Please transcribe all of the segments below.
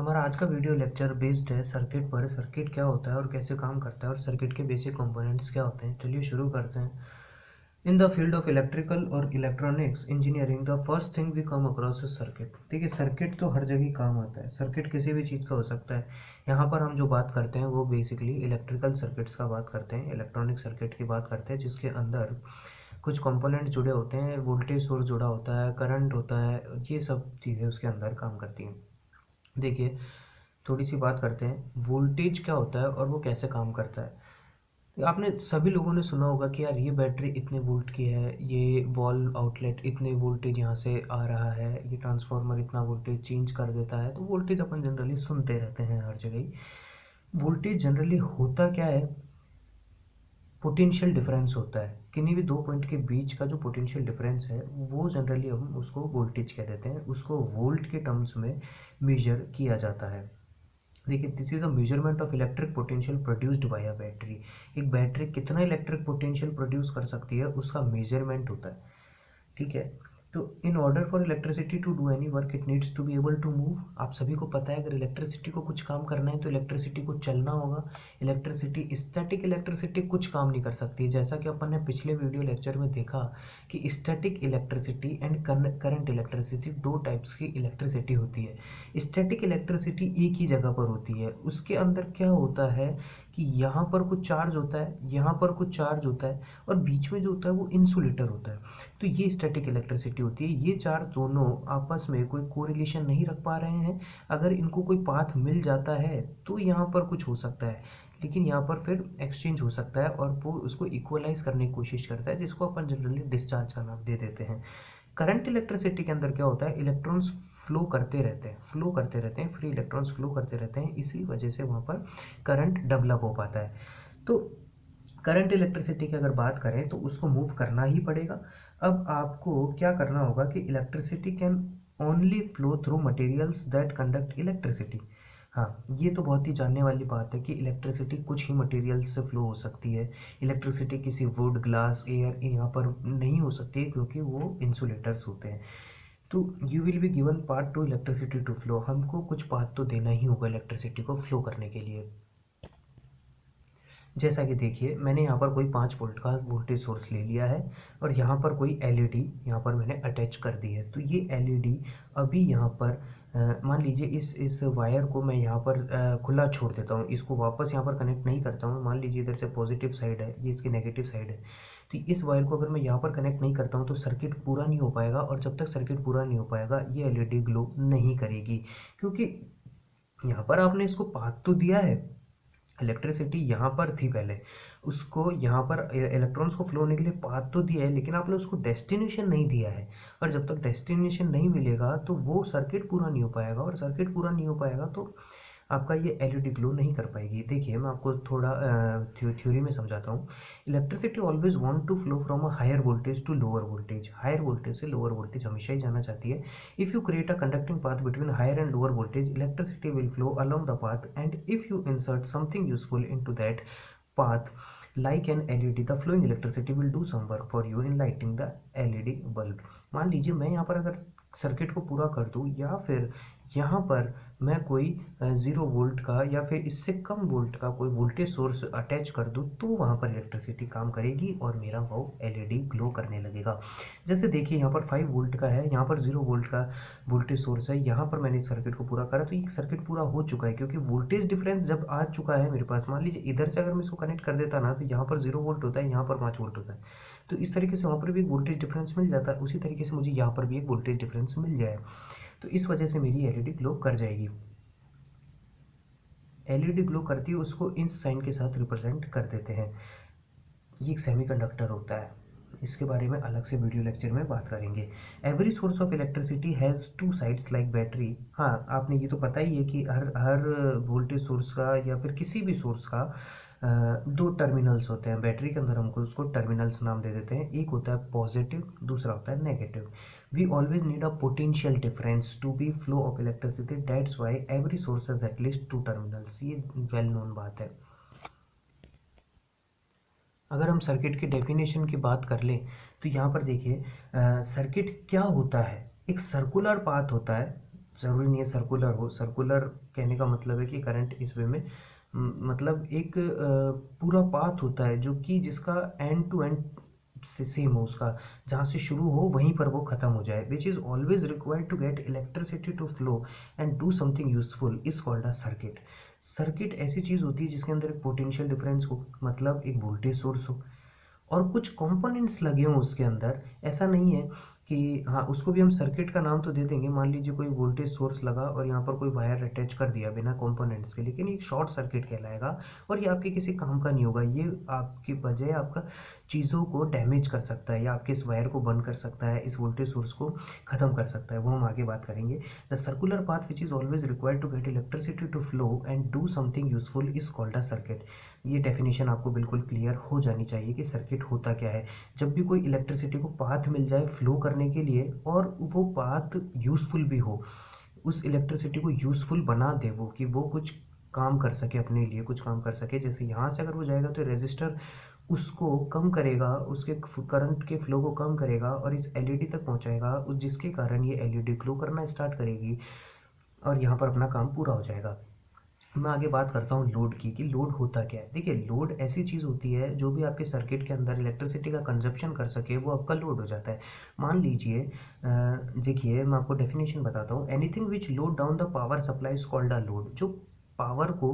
हमारा आज का वीडियो लेक्चर बेस्ड है सर्किट पर। सर्किट क्या होता है और कैसे काम करता है और सर्किट के बेसिक कंपोनेंट्स क्या होते हैं। चलिए शुरू करते हैं। In the field of electrical और electronics engineering the first thing we come across is circuit. देखिए, सर्किट तो हर जगह काम आता है। सर्किट किसी भी चीज़ का हो सकता है। यहाँ पर हम जो बात करते हैं वो बेसिकली इलेक्ट्रिकल सर्किट्स का बात करते हैं, इलेक्ट्रॉनिक सर्किट की बात करते हैं, जिसके अंदर कुछ कंपोनेंट जुड़े होते हैं, वोल्टेज सोर्स जुड़ा होता है, करंट होता है, ये सब चीज़ें उसके अंदर काम करती हैं। देखिए, थोड़ी सी बात करते हैं वोल्टेज क्या होता है और वो कैसे काम करता है। तो आपने सभी लोगों ने सुना होगा कि यार ये बैटरी इतने वोल्ट की है, ये वॉल आउटलेट इतने वोल्टेज यहाँ से आ रहा है, ये ट्रांसफार्मर इतना वोल्टेज चेंज कर देता है। तो वोल्टेज अपन जनरली सुनते रहते हैं हर जगह ही। वोल्टेज जनरली होता क्या है? पोटेंशियल डिफरेंस होता है। किन्हीं भी दो पॉइंट के बीच का जो पोटेंशियल डिफरेंस है वो जनरली हम उसको वोल्टेज कह देते हैं। उसको वोल्ट के टर्म्स में मेजर किया जाता है। देखिए, this is a measurement of electric potential produced by a battery. एक बैटरी कितना इलेक्ट्रिक पोटेंशियल प्रोड्यूस कर सकती है उसका मेजरमेंट होता है। ठीक है। तो in order for electricity to do any work it needs to be able to move. आप सभी को पता है, अगर इलेक्ट्रिसिटी को कुछ काम करना है तो इलेक्ट्रिसिटी को चलना होगा। इलेक्ट्रिसिटी, स्टैटिक इलेक्ट्रिसिटी कुछ काम नहीं कर सकती। जैसा कि अपन ने पिछले वीडियो लेक्चर में देखा कि static electricity and current electricity दो टाइप्स की इलेक्ट्रिसिटी होती है। स्टैटिक इलेक्ट्रिसिटी एक ही जगह पर होती है। उसके अंदर क्या होता है कि यहाँ पर कुछ चार्ज होता है, यहाँ पर कुछ चार्ज होता है, और बीच में जो होता है वो इंसुलेटर होता है। तो ये स्टैटिक इलेक्ट्रिसिटी होती है। ये चार्ज दोनों आपस में कोई कोरिलेशन नहीं रख पा रहे हैं। अगर इनको कोई पाथ मिल जाता है तो यहाँ पर कुछ हो सकता है, लेकिन यहाँ पर फिर एक्सचेंज हो सकता है और वो उसको इक्वलाइज करने की कोशिश करता है, जिसको अपन जनरली डिस्चार्ज का नाम दे देते हैं। करंट इलेक्ट्रिसिटी के अंदर क्या होता है? इलेक्ट्रॉन्स फ्लो करते रहते हैं, फ्री इलेक्ट्रॉन्स फ्लो करते रहते हैं, इसी वजह से वहाँ पर करंट डेवलप हो पाता है। तो करंट इलेक्ट्रिसिटी की अगर बात करें तो उसको मूव करना ही पड़ेगा। अब आपको क्या करना होगा कि electricity can only flow through materials that conduct electricity. हाँ, ये तो बहुत ही जानने वाली बात है कि इलेक्ट्रिसिटी कुछ ही मटेरियल्स से फ्लो हो सकती है। इलेक्ट्रिसिटी किसी वुड, ग्लास, एयर यहाँ पर नहीं हो सकती है, क्योंकि वो इंसुलेटर्स होते हैं। तो you will be given part to electricity to flow. हमको कुछ पाथ तो देना ही होगा इलेक्ट्रिसिटी को फ्लो करने के लिए। जैसा कि देखिए, मैंने यहाँ पर कोई 5 वोल्ट का वोल्टेज सोर्स ले लिया है और यहाँ पर कोई एलईडी यहाँ पर मैंने अटैच कर दी है। तो ये एलईडी अभी यहाँ पर मान लीजिए इस वायर को मैं यहाँ पर खुला छोड़ देता हूँ, इसको वापस यहाँ पर कनेक्ट नहीं करता हूँ। मान लीजिए इधर से पॉजिटिव साइड है, ये इसकी नेगेटिव साइड है। तो इस वायर को अगर मैं यहाँ पर कनेक्ट नहीं करता हूँ तो सर्किट पूरा नहीं हो पाएगा, और जब तक सर्किट पूरा नहीं हो पाएगा ये एलईडी ग्लो नहीं करेगी। क्योंकि यहाँ पर आपने इसको पाथ तो दिया है, इलेक्ट्रिसिटी यहाँ पर थी पहले, उसको यहाँ पर इलेक्ट्रॉन्स को फ्लो होने के लिए पाथ तो दिया है, लेकिन आपने उसको डेस्टिनेशन नहीं दिया है। और जब तक डेस्टिनेशन नहीं मिलेगा तो वो सर्किट पूरा नहीं हो पाएगा, और सर्किट पूरा नहीं हो पाएगा तो आपका ये एलईडी ग्लो नहीं कर पाएगी। देखिए, मैं आपको थोड़ा थ्योरी में समझाता हूँ। Electricity always want to flow from a higher voltage to lower voltage. Higher voltage से लोअर वोल्टेज हमेशा ही जाना चाहती है। If you create a conducting path between higher and lower voltage, electricity will flow along the path, and if you insert something useful into that path like an LED, the flowing electricity will do some work for you in lighting the LED bulb। मान लीजिए मैं यहाँ पर अगर circuit को पूरा कर दूँ, या फिर यहाँ पर मैं कोई 0 वोल्ट का या फिर इससे कम वोल्ट का कोई वोल्टेज सोर्स अटैच कर दूँ, तो वहाँ पर इलेक्ट्रिसिटी काम करेगी और मेरा वो एलईडी ग्लो करने लगेगा। जैसे देखिए, यहाँ पर 5 वोल्ट का है, यहाँ पर 0 वोल्ट का वोल्टेज सोर्स है, यहाँ पर मैंने इस सर्किट को पूरा करा तो ये सर्किट पूरा हो चुका है, क्योंकि वोल्टेज डिफरेंस जब आ चुका है मेरे पास। मान लीजिए इधर से अगर मैं इसको कनेक्ट कर देता ना, तो यहाँ पर 0 वोल्ट होता है, यहाँ पर 5 वोल्ट होता है। तो इस तरीके से वहाँ पर भी एक वोल्टेज डिफरेंस मिल जाता है, उसी तरीके से मुझे यहाँ पर भी एक वोल्टेज डिफरेंस मिल जाए, तो इस वजह से मेरी एलईडी ग्लो कर जाएगी। एलईडी ग्लो करती है उसको इस साइन के साथ रिप्रेजेंट कर देते हैं। ये एक सेमीकंडक्टर होता है, इसके बारे में अलग से वीडियो लेक्चर में बात करेंगे। Every source of electricity has two sides like battery. हाँ, आपने ये तो पता ही है कि हर हर वोल्टेज सोर्स का या फिर किसी भी सोर्स का दो टर्मिनल्स होते हैं। बैटरी के अंदर हमको उसको टर्मिनल्स नाम दे देते हैं। एक होता है पॉजिटिव, दूसरा होता है negative. We always need a potential difference to be flow of electricity, that's why every source has at least two terminals. ये वेल नोन बात है। अगर हम सर्किट की डेफिनेशन की बात कर लें तो यहाँ पर देखिए, सर्किट क्या होता है? एक सर्कुलर पाथ होता है। ज़रूरी नहीं है सर्कुलर हो। सर्कुलर कहने का मतलब है कि करंट इस वे में मतलब एक पूरा पाथ होता है जो कि जिसका एंड टू एंड से सेम हो, उसका जहाँ से शुरू हो वहीं पर वो ख़त्म हो जाए, which is always required to get electricity to flow and do something useful is called a circuit. Circuit ऐसी चीज़ होती है जिसके अंदर एक पोटेंशियल डिफरेंस हो, मतलब एक वोल्टेज सोर्स हो और कुछ कंपोनेंट्स लगे हों उसके अंदर। ऐसा नहीं है कि हाँ, उसको भी हम सर्किट का नाम तो दे देंगे। मान लीजिए कोई वोल्टेज सोर्स लगा और यहाँ पर कोई वायर अटैच कर दिया बिना कंपोनेंट्स के, लेकिन ये शॉर्ट सर्किट कहलाएगा और ये आपके किसी काम का नहीं होगा। ये आपकी बजाय आपका चीज़ों को डैमेज कर सकता है या आपके इस वायर को बंद कर सकता है, इस वोल्टेज सोर्स को ख़त्म कर सकता है, वो हम आगे बात करेंगे। The circular path which is always required to get electricity to flow and do something useful is called a circuit. ये डेफिनेशन आपको बिल्कुल क्लियर हो जानी चाहिए कि सर्किट होता क्या है। जब भी कोई इलेक्ट्रिसिटी को पाथ मिल जाए फ्लो करने के लिए और वो पाथ यूज़फुल भी हो, उस इलेक्ट्रिसिटी को यूज़फुल बना दे वो, कि वो कुछ काम कर सके, अपने लिए कुछ काम कर सके। जैसे यहाँ से अगर वो जाएगा तो रेजिस्टर उसको कम करेगा, उसके करंट के फ्लो को कम करेगा और इस एलईडी तक पहुँचाएगा, उस जिसके कारण ये एलईडी ग्लो करना स्टार्ट करेगी और यहाँ पर अपना काम पूरा हो जाएगा। मैं आगे बात करता हूँ लोड की, कि लोड होता क्या है। देखिए, लोड ऐसी चीज़ होती है जो भी आपके सर्किट के अंदर इलेक्ट्रिसिटी का कंजप्शन कर सके वो आपका लोड हो जाता है। मान लीजिए देखिए मैं आपको डेफिनेशन बताता हूँ। Anything which load down the power supply is called a load. जो पावर को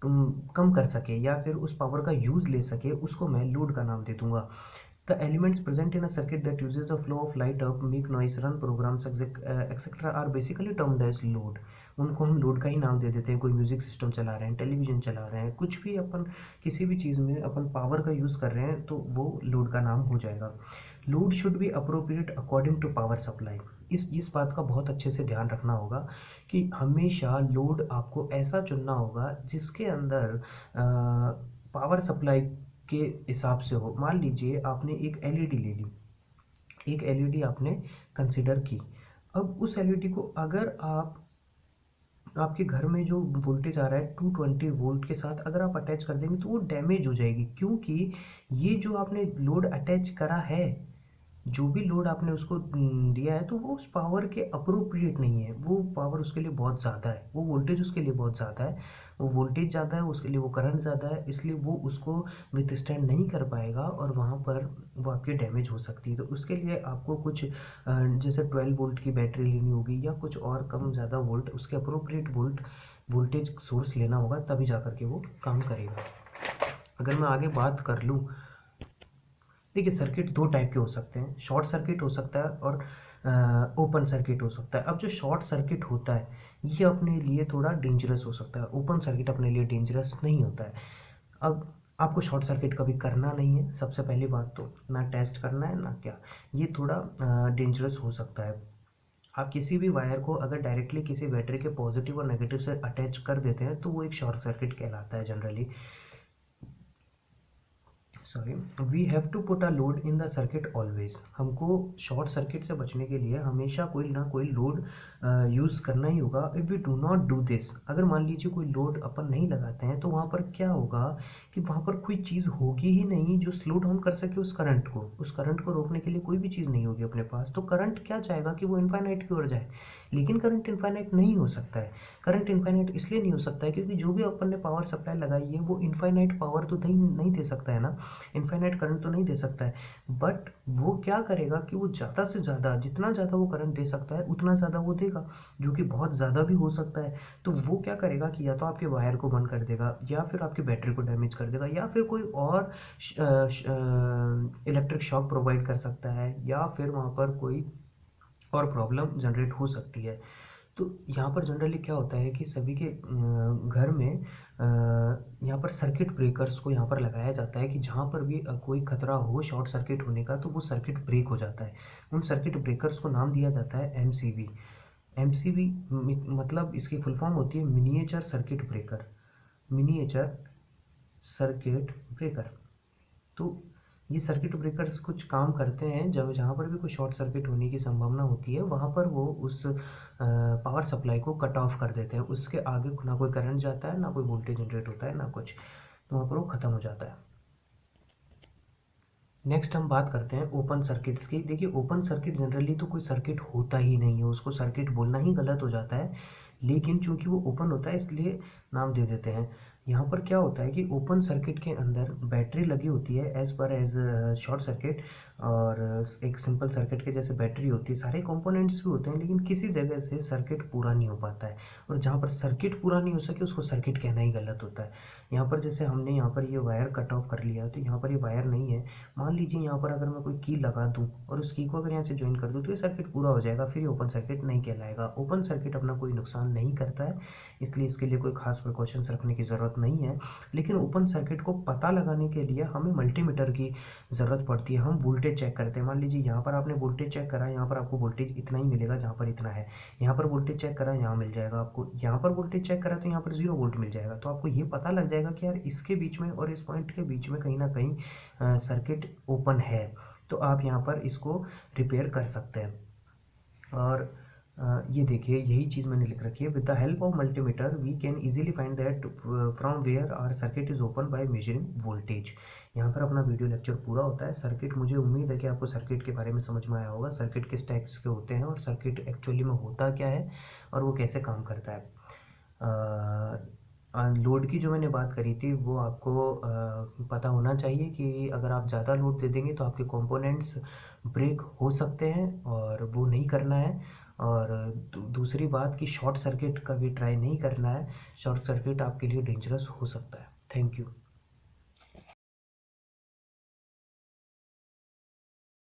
कम कर सके या फिर उस पावर का यूज़ ले सके उसको मैं लोड का नाम दे दूंगा। The elements present in a circuit that uses the flow of light up, make noise, run programs, etc. are basically termed as load. उनको हम लोड का ही नाम दे देते हैं। कोई म्यूजिक सिस्टम चला रहे हैं, टेलीविजन चला रहे हैं, कुछ भी अपन किसी भी चीज़ में अपन पावर का यूज़ कर रहे हैं तो वो लोड का नाम हो जाएगा। Load should be appropriate according to power supply. इस बात का बहुत अच्छे से ध्यान रखना होगा कि हमेशा लोड आपको ऐसा चुनना होगा जिसके अंदर पावर सप्लाई के हिसाब से हो। मान लीजिए आपने एक एलईडी ले ली, एक एलईडी आपने कंसिडर की। अब उस एलईडी को अगर आप आपके घर में जो वोल्टेज आ रहा है 220 वोल्ट के साथ अगर आप अटैच कर देंगे तो वो डैमेज हो जाएगी, क्योंकि ये जो आपने लोड अटैच करा है, जो भी लोड आपने उसको दिया है तो वो उस पावर के अप्रोप्रिएट नहीं है। वो पावर उसके लिए बहुत ज़्यादा है, वो वोल्टेज उसके लिए बहुत ज़्यादा है, वो वोल्टेज ज़्यादा है उसके लिए, वो करंट ज़्यादा है, इसलिए वो उसको विथस्टैंड नहीं कर पाएगा और वहाँ पर वो आपकी डैमेज हो सकती है। तो उसके लिए आपको कुछ जैसे 12 वोल्ट की बैटरी लेनी होगी या कुछ और कम ज़्यादा वोल्ट, उसके अप्रोप्रिएट वोल्टेज सोर्स लेना होगा, तभी जा कर के वो काम करेगा। अगर मैं आगे बात कर लूँ, देखिए सर्किट दो टाइप के हो सकते हैं। शॉर्ट सर्किट हो सकता है और ओपन सर्किट हो सकता है। अब जो शॉर्ट सर्किट होता है ये अपने लिए थोड़ा डेंजरस हो सकता है, ओपन सर्किट अपने लिए डेंजरस नहीं होता है। अब आपको शॉर्ट सर्किट कभी करना नहीं है, सबसे पहली बात तो ना टेस्ट करना है ना क्या, ये थोड़ा डेंजरस हो सकता है। आप किसी भी वायर को अगर डायरेक्टली किसी बैटरी के पॉजिटिव और नेगेटिव से अटैच कर देते हैं तो वो एक शॉर्ट सर्किट कहलाता है generally. Sorry, we have to put a load in the circuit always. हमको शॉर्ट सर्किट से बचने के लिए हमेशा कोई ना कोई लोड यूज़ करना ही होगा। If we do not do this, अगर मान लीजिए कोई लोड अपन नहीं लगाते हैं तो वहाँ पर क्या होगा कि वहाँ पर कोई चीज़ होगी ही नहीं जो स्लो डाउन कर सके उस करंट को। उस करंट को रोकने के लिए कोई भी चीज़ नहीं होगी अपने पास, तो करंट क्या चाहेगा कि वो इन्फाइनाइट की ओर जाए, लेकिन करंट इन्फाइनाइट नहीं हो सकता है। करंट इन्फाइनाइट इसलिए नहीं हो सकता है क्योंकि जो भी अपन ने पावर सप्लाई लगाई है वो इन्फाइनाइट पावर तो नहीं दे सकता है ना, इनफाइनाइट करंट तो नहीं दे सकता है। बट वो क्या करेगा कि वो ज़्यादा से ज़्यादा, जितना ज़्यादा वो करंट दे सकता है उतना ज़्यादा वो देगा, जो कि बहुत ज़्यादा भी हो सकता है। तो वो क्या करेगा कि या तो आपके वायर को बंद कर देगा या फिर आपकी बैटरी को डैमेज कर देगा या फिर कोई और इलेक्ट्रिक शॉक प्रोवाइड कर सकता है या फिर वहाँ पर कोई और प्रॉब्लम जनरेट हो सकती है। तो यहाँ पर जनरली क्या होता है कि सभी के घर में यहाँ पर सर्किट ब्रेकर्स को यहाँ पर लगाया जाता है कि जहाँ पर भी कोई खतरा हो शॉर्ट सर्किट होने का तो वो सर्किट ब्रेक हो जाता है। उन सर्किट ब्रेकर्स को नाम दिया जाता है एमसीबी। एमसीबी मतलब इसकी फुल फॉर्म होती है miniature circuit breaker, miniature circuit breaker. तो ये सर्किट ब्रेकर्स कुछ काम करते हैं जब जहाँ पर भी कोई शॉर्ट सर्किट होने की संभावना होती है वहाँ पर वो उस पावर सप्लाई को कट ऑफ कर देते हैं। उसके आगे ना कोई करंट जाता है, ना कोई वोल्टेज जनरेट होता है, ना कुछ, तो वहाँ पर वो ख़त्म हो जाता है। नेक्स्ट हम बात करते हैं ओपन सर्किट्स की। देखिए ओपन सर्किट जनरली तो कोई सर्किट होता ही नहीं है, उसको सर्किट बोलना ही गलत हो जाता है, लेकिन चूंकि वो ओपन होता है इसलिए नाम दे देते हैं। यहाँ पर क्या होता है कि ओपन सर्किट के अंदर बैटरी लगी होती है as per as short circuit, और एक सिंपल सर्किट के जैसे बैटरी होती है, सारे कंपोनेंट्स भी होते हैं, लेकिन किसी जगह से सर्किट पूरा नहीं हो पाता है। और जहाँ पर सर्किट पूरा नहीं हो सके उसको सर्किट कहना ही गलत होता है। यहाँ पर जैसे हमने यहाँ पर ये वायर कट ऑफ कर लिया, तो यहाँ पर ये वायर नहीं है। मान लीजिए यहाँ पर अगर मैं कोई की लगा दूँ और उस की को अगर यहाँ से ज्वाइन कर दूँ तो ये सर्किट पूरा हो जाएगा, फिर ये ओपन सर्किट नहीं कहलाएगा। ओपन सर्किट अपना कोई नुकसान नहीं करता है, इसलिए इसके लिए कोई खास प्रिकॉशंस रखने की ज़रूरत नहीं है। लेकिन ओपन सर्किट को पता लगाने के लिए हमें मल्टीमीटर की ज़रूरत पड़ती है। हम वोल्टेज चेक करते हैं, मान लीजिए यहाँ पर आपने वोल्टेज चेक करा, यहाँ पर आपको वोल्टेज इतना ही मिलेगा जहाँ पर इतना है। यहाँ पर वोल्टेज चेक करा, यहाँ मिल जाएगा आपको। यहाँ पर वोल्टेज चेक करा तो यहाँ पर 0 वोल्ट मिल जाएगा। तो आपको ये पता लग जाएगा कि यार इसके बीच में और इस पॉइंट के बीच में कहीं ना कहीं सर्किट ओपन है, तो आप यहाँ पर इसको रिपेयर कर सकते हैं। और ये देखिए यही चीज़ मैंने लिख रखी है, with the help of multimeter we can easily find that from where our circuit is open by measuring voltage. यहाँ पर अपना वीडियो लेक्चर पूरा होता है। सर्किट, मुझे उम्मीद है कि आपको सर्किट के बारे में समझ में आया होगा, सर्किट किस टाइप्स के होते हैं और सर्किट एक्चुअली में होता क्या है और वो कैसे काम करता है। लोड की जो मैंने बात करी थी वो आपको पता होना चाहिए कि अगर आप ज़्यादा लोड दे देंगे तो आपके कंपोनेंट्स ब्रेक हो सकते हैं, और वो नहीं करना है। और दूसरी बात कि शॉर्ट सर्किट का भी ट्राई नहीं करना है, शॉर्ट सर्किट आपके लिए डेंजरस हो सकता है। Thank you.